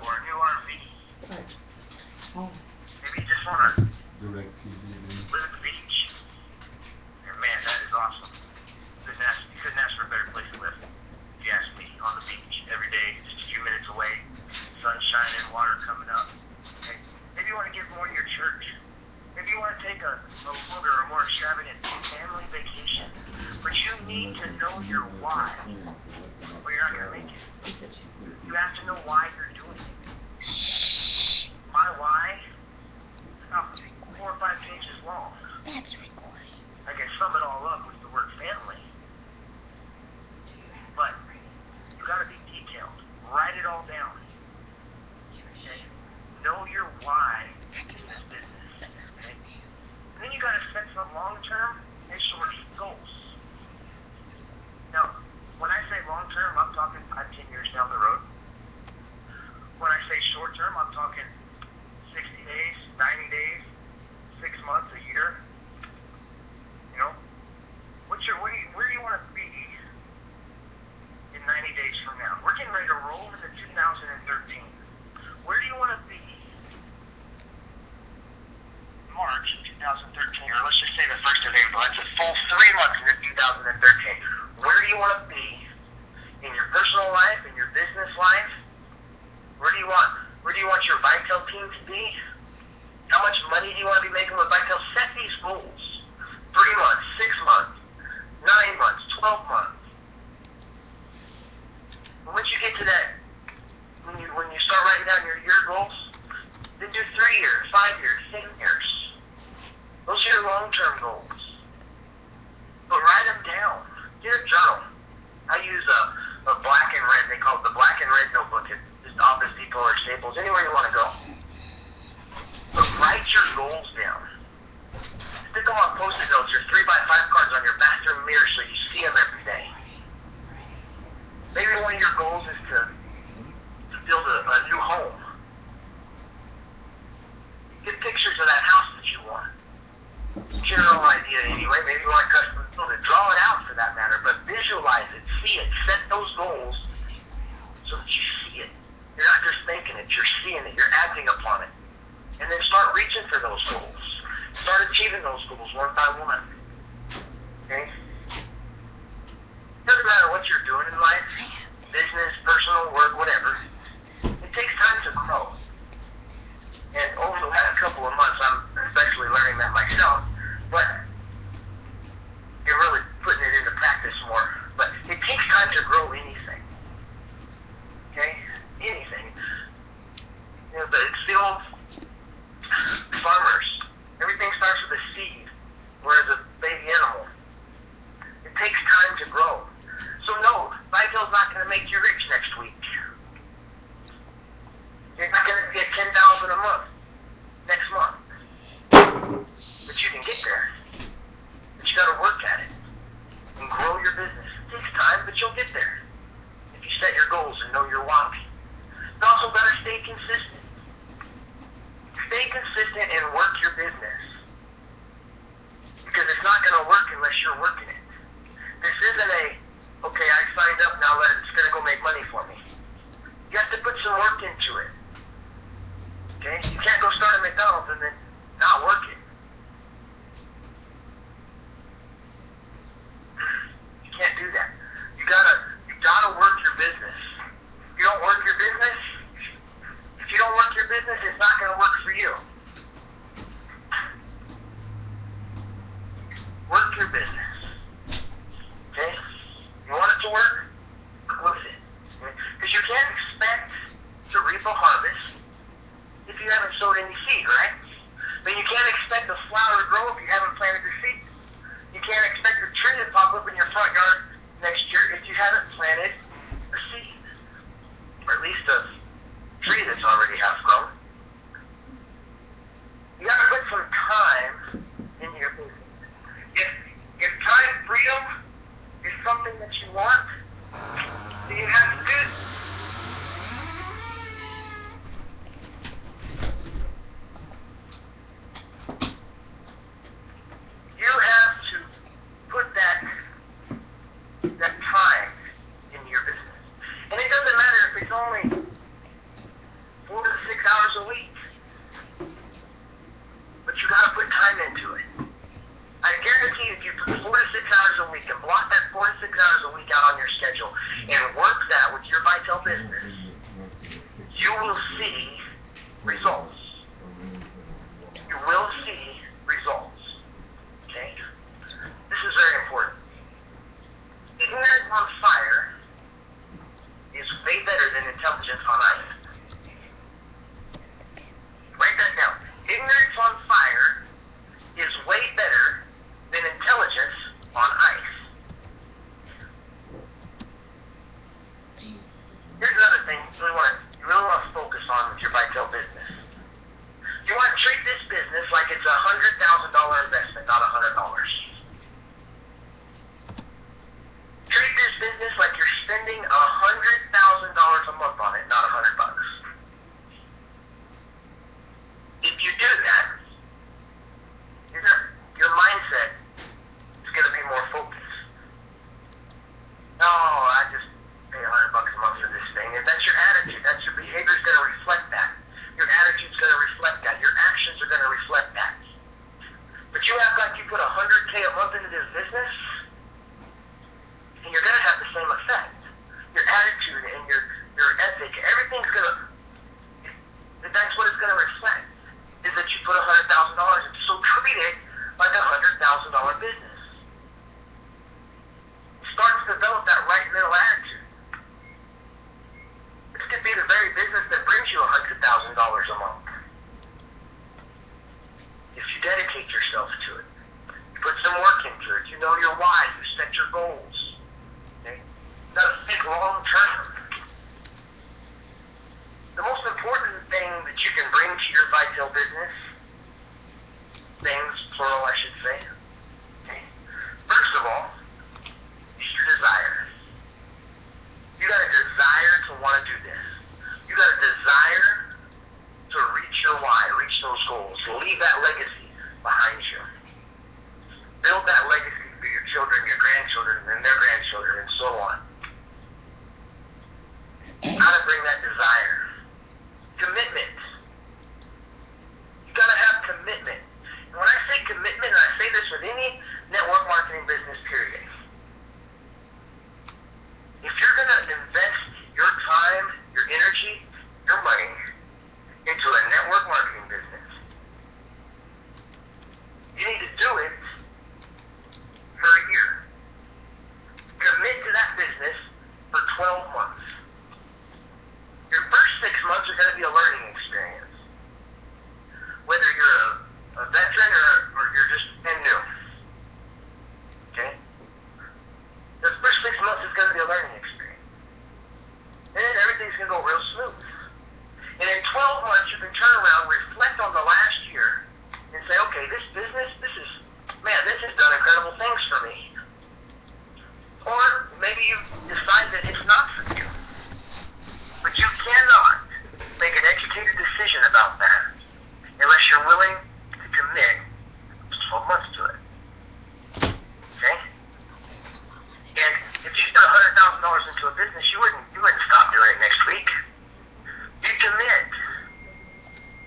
or a new RV. Right. Oh. Maybe you just want to live at the beach. And man, that is awesome. You couldn't ask for a better place to live. If you ask me, on the beach, every day, just a few minutes away, sun shining, water coming up. Okay? Maybe you want to give more to your church. Maybe you want to take a longer or more extravagant family vacation. But you need to know your why, or you're not going to make it. You have to know why you're doing it. My why is about 4 or 5 pages long. That's recording. I can sum it all up with the word family. But you got to be detailed. Write it all down. Okay? Know your why in this business. Okay? And then you got to set some long-term and short-term goals. Now, when I say long-term, I'm talking 5-10 years down the road. When I say short-term, I'm talking 60 days, 90 days, 6 months, a year. You know, where do you want to be in 90 days from now? We're getting ready to roll into 2013. Where do you want to be March of 2013, or let's just say the 1st of April? That's a full 3 months into 2013. Where do you want to be in your personal life, in your business life? Where do you want your vitel team to be? How much money do you want to be making with vitel? Set these goals. 3 months, 6 months, 9 months, 12 months. And once you get to that, when you start writing down your year goals, then do 3 years, 5 years, 10 years. Those are your long-term goals. But write them down. Get a journal. I use a black and red. They call it the black and red notebook. It's just Office Depot or Staples, anywhere you want to go. But write your goals down. Stick them on Post-it notes or 3x5 cards on your bathroom mirror so you see them every day. Maybe one of your goals is to build a new home. Get pictures of that house that you want. General idea anyway. Maybe you want to custom build it. Draw it out for that matter, but visualize it, see it, set those goals so that you see it. You're not just thinking it, you're seeing it, you're acting upon it. And then start reaching for those goals. Start achieving those goals one by one. Okay? Doesn't matter what you're doing in life, business, personal, work, whatever. It takes time to grow. And over the last couple of months, I'm especially learning that myself, but you're really putting it into practice more. But it takes time to grow anything. Okay? Anything. You know, but it's the old farmers. Everything starts with a seed, whereas a baby animal. It takes time to grow. So no, vitel's not going to make you rich next week. You're not going to get $10,000 a month next month. But you can get there. But you got to work at it and grow your business. It takes time, but you'll get there if you set your goals and know your why. You also got to stay consistent. Stay consistent and work your business. Because it's not going to work unless you're working it. This isn't okay, I signed up, now it's going to go make money for me. You have to put some work into it. Okay? You can't go start a McDonald's and then not work it. You can't do that. You gotta work your business. If you don't work your business, it's not gonna work for you. Work your business. Okay? You want it to work? Work with it. Because you can't expect to reap a harvest if you haven't sowed any seed, right? But you can't expect the flower to grow if you haven't planted the seed. You can't expect a tree to pop up in your front yard next year if you haven't planted a seed. Or at least a tree that's already half grown. You gotta put some time into your business. If time freedom is something that you want, then you have to do it. You have to put that time into your business. And it doesn't matter if it's only a week. But you gotta put time into it. I guarantee if you put 4 to 6 hours a week and block that 4 to 6 hours a week out on your schedule and work that with your vitel business, you will see results. You will see results. Okay? This is very important. Ignorance on fire is way better than intelligence on ice. Write that down. Ignorance on fire is way better than intelligence on ice. Here's another thing you really want to focus on with your vitel business. You want to treat this business like it's a $100,000 investment, not $100. Treat this business like you're spending $100,000 a month on it, not $100. If you do that, your mindset is going to be more focused. No, I just pay $100 a month for this thing. If that's your attitude, that's your behavior is going to reflect that. Your attitude is going to reflect that. Your actions are going to reflect that. But you act like you put $100K a month into this business, and you're going to have the same effect. Your attitude and your ethic, everything's going to, that's what it's going to reflect, is that you put $100,000 into. So treat it like a $100,000 business. Start to develop that right middle attitude. This could be the very business that brings you $100,000 a month. If you dedicate yourself to it, you put some work into it, you know your why, you set your goals. Okay? You gotta think long term. The most important thing that you can bring to your vitel business, things, plural I should say, okay? First of all, is your desire. You got a desire to want to do this. You got a desire to reach your why, reach those goals, leave that legacy behind you. Build that legacy for your children, your grandchildren, and their grandchildren, and so on. How to bring that desire. Commitment. You got to have commitment. And when I say commitment, and I say this with any network marketing business, period. If you're going to invest your time, your energy, your money into a network marketing business, you need to do it for a year. Commit to that business for 12 months. Your first 6 months are going to be a learning experience. Whether you're a veteran or you're just new. Okay? The first 6 months is going to be a learning experience. And then everything's going to go real smooth. And in 12 months, you can turn around, reflect on the last year, and say, okay, this business, this has done incredible things for me. Or maybe you decide that it's not for you. But you cannot make an educated decision about that unless you're willing to commit 12 months to it. Okay? And if you put $100,000 into a business, you wouldn't stop doing it next week. You'd commit.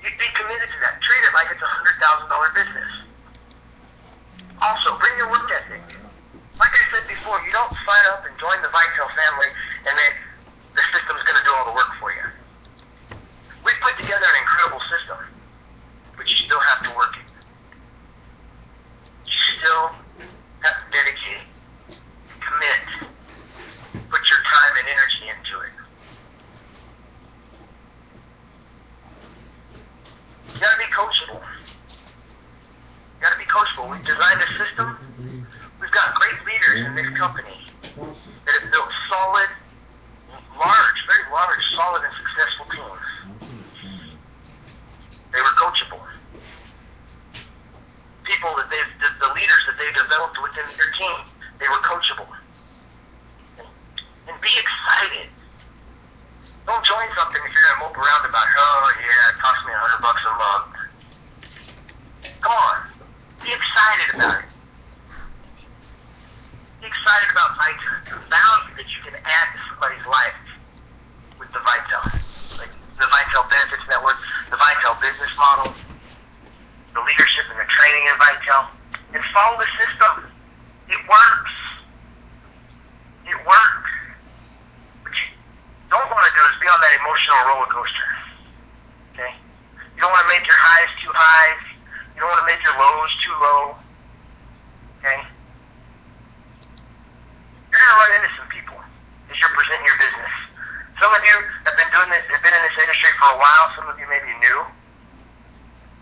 You'd be committed to that. Treat it like it's a $100,000 business. Also, bring your work ethic. Like I said before, you don't sign up and join the vitel family and then the system's going to do all the work for you. We've put together an incredible system, but you still have to work it. You still have to dedicate, commit, put your time and energy into it. You got to be coachable. You got to be coachable. We've designed a system. We've got great leaders in this company that have built solid, very large, solid, and successful teams. They were coachable. People the leaders that they developed within your team, they were coachable. And be excited. Don't join something if you're going to mope around about, oh yeah, it costs me $100 a month. Come on. Be excited about it. Be excited about vitel, and follow the system. It works. It works. What you don't want to do is be on that emotional roller coaster. Okay? You don't want to make your highs too high. You don't want to make your lows too low. Okay? You're going to run into some people as you're presenting your business. Some of you have been doing this, have been in this industry for a while. Some of you may be new.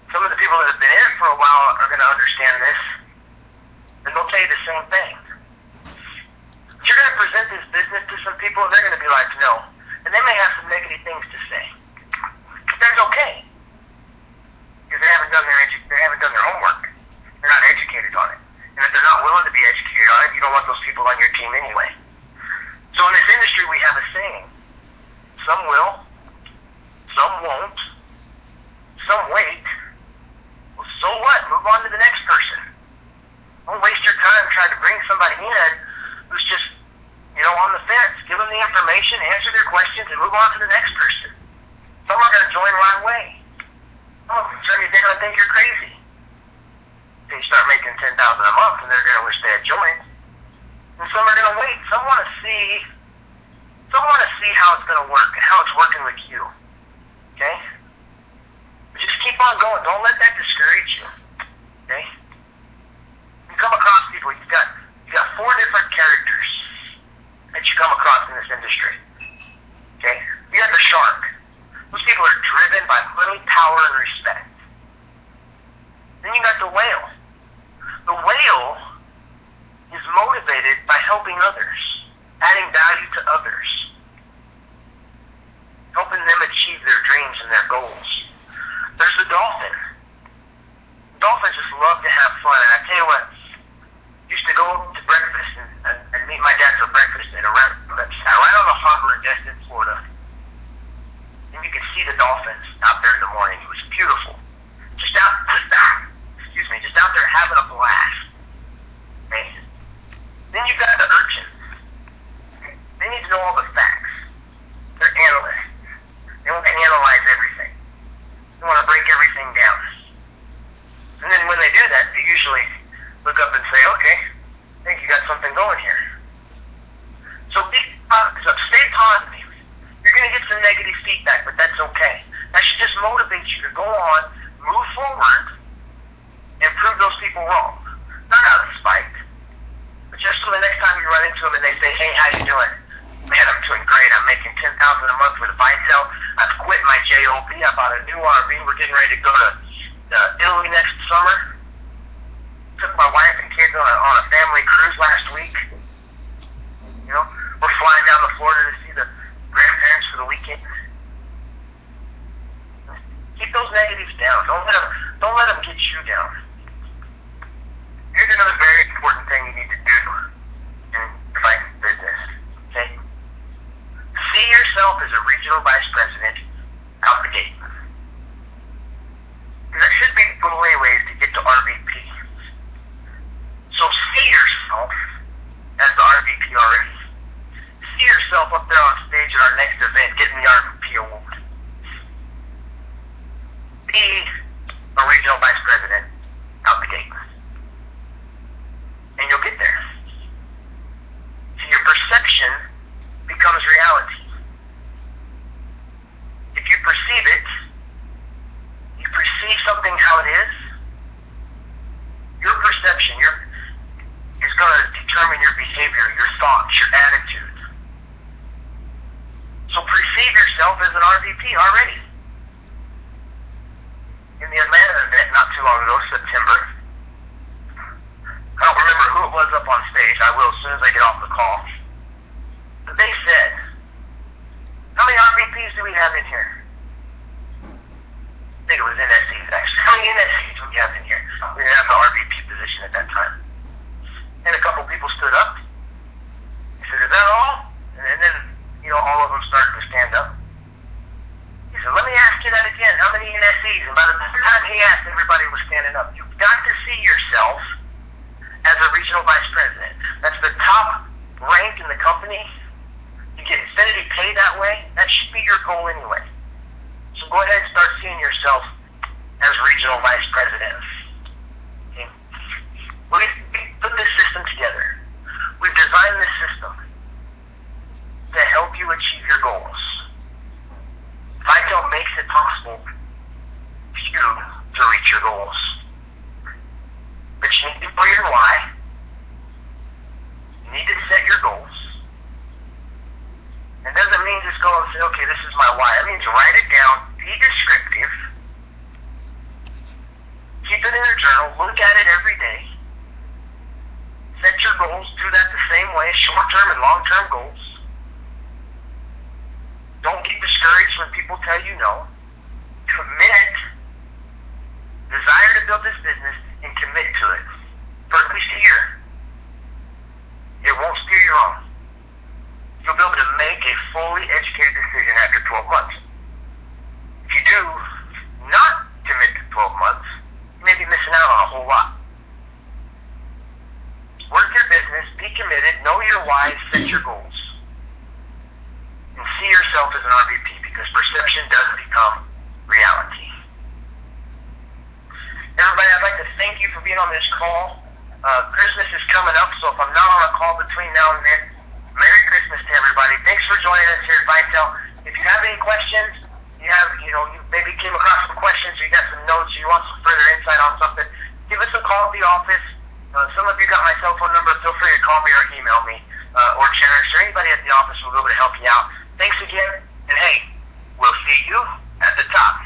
Some of the people that have been in it for a while are going to understand this. And they'll tell you the same thing. You're going to present this business to some people, and they're going to be like, no. And they may have some negative things to say. But that's okay. Because they haven't done their homework. They're not educated on it. And if they're not willing to be educated on it, you don't want those people on your team anyway. So in this industry, we have a saying. Some will. Some won't. Some wait. Well, so what? Move on to the next person. Don't waste your time trying to bring somebody in who's just, on the fence. Give them the information, answer their questions, and move on to the next person. Some are going to join right away. Oh, some of you, they're going to think you're crazy. So you start making $10,000 a month, and they're going to wish they had joined. And some are going to wait. Some want to see how it's going to work and how it's working with you. Okay? But just keep on going. Don't let that discourage you. Okay? You come across people, you got 4 different characters that you come across in this industry. Okay? You got the shark. Those people are driven by money, power, and respect. Then you got the whale. The whale is motivated by helping others, adding value to others, helping them achieve their dreams and their goals. There's the dolphin. Dolphins just love to have fun. And I tell you what, used to go to breakfast and meet my dad for breakfast at a restaurant that sat right on the harbor in Destin, Florida. And you could see the dolphins out there in the morning. It was beautiful. Just out there having a blast. Okay? Then you've got the urchins. They need to know all the facts. They're analysts. They want to analyze everything. They want to break everything down. And then when they do that, they usually look up and say, okay, I think you got something going here. So stay positive. You're going to get some negative feedback, but that's okay. That should just motivate you to go on, move forward, and prove those people wrong. Not out of spite, but just so the next time you run into them and they say, hey, how you doing? Man, I'm doing great. I'm making $10,000 a month with a vitel. I've quit my job. I bought a new RV. We're getting ready to go to Italy next summer. Took my wife and kids on a family cruise last week. We're flying down to Florida to see the grandparents for the weekend. Keep those negatives down. Don't let them get you down. Here's another very important thing you need to do in your business. Okay? See yourself as a regional vice president out the gate. There should be giveaway ways to get to RVP. So see yourself as the RVP already. See yourself up there on stage at our next event getting the RVP award. Be a regional vice president out the gate. And you'll get there. So your perception becomes reality. If you perceive it, you perceive something how it is, your perception is going to determine your behavior, your thoughts, your attitude. So perceive yourself as an RVP already. In the Atlanta event not too long ago, September, I don't remember who it was up on stage. I will as soon as I get off the call. But they said, how many RVPs do we have in here? I think it was NSCs actually. How many NSCs do we have in here? We didn't have the RVP position at that time. And a couple people stood up. He said, is that all? And then, all of them started to stand up. He said, let me ask you that again. How many NSCs? And by the time he asked, everybody was standing up. You've got to see yourself as a regional vice president. That's the top rank in the company. You get infinity pay that way. That should be your goal anyway. So go ahead and start seeing yourself as regional vice president. Okay? We put this system together. We've designed this system to help you achieve your goals. Vitel makes it possible for you to reach your goals. But you need to know your why. You need to set your goals. It doesn't mean just go and say, okay, this is my why. It means write it down, be descriptive, keep it in a journal, look at it every day. Set your goals, do that the same way, short-term and long-term goals. Don't get discouraged when people tell you no. Commit, desire to build this business, and commit to it for at least a year. It won't steer you wrong. You'll be able to make a fully educated decision after 12 months. If you do not commit to 12 months, you may be missing out on a whole lot. Work your business, be committed, know your why, set your goals. And see yourself as an RVP, because perception does become reality. Everybody, I'd like to thank you for being on this call. Christmas is coming up, so if I'm not on a call between now and then, Merry Christmas to everybody. Thanks for joining us here at Vitel. If you have any questions, you maybe came across some questions, or you got some notes, or you want some further insight on something, give us a call at the office. Some of you got my cell phone number. Feel free to call me or email me, or Cherish, or anybody at the office will be able to help you out. Thanks again, and hey, we'll see you at the top.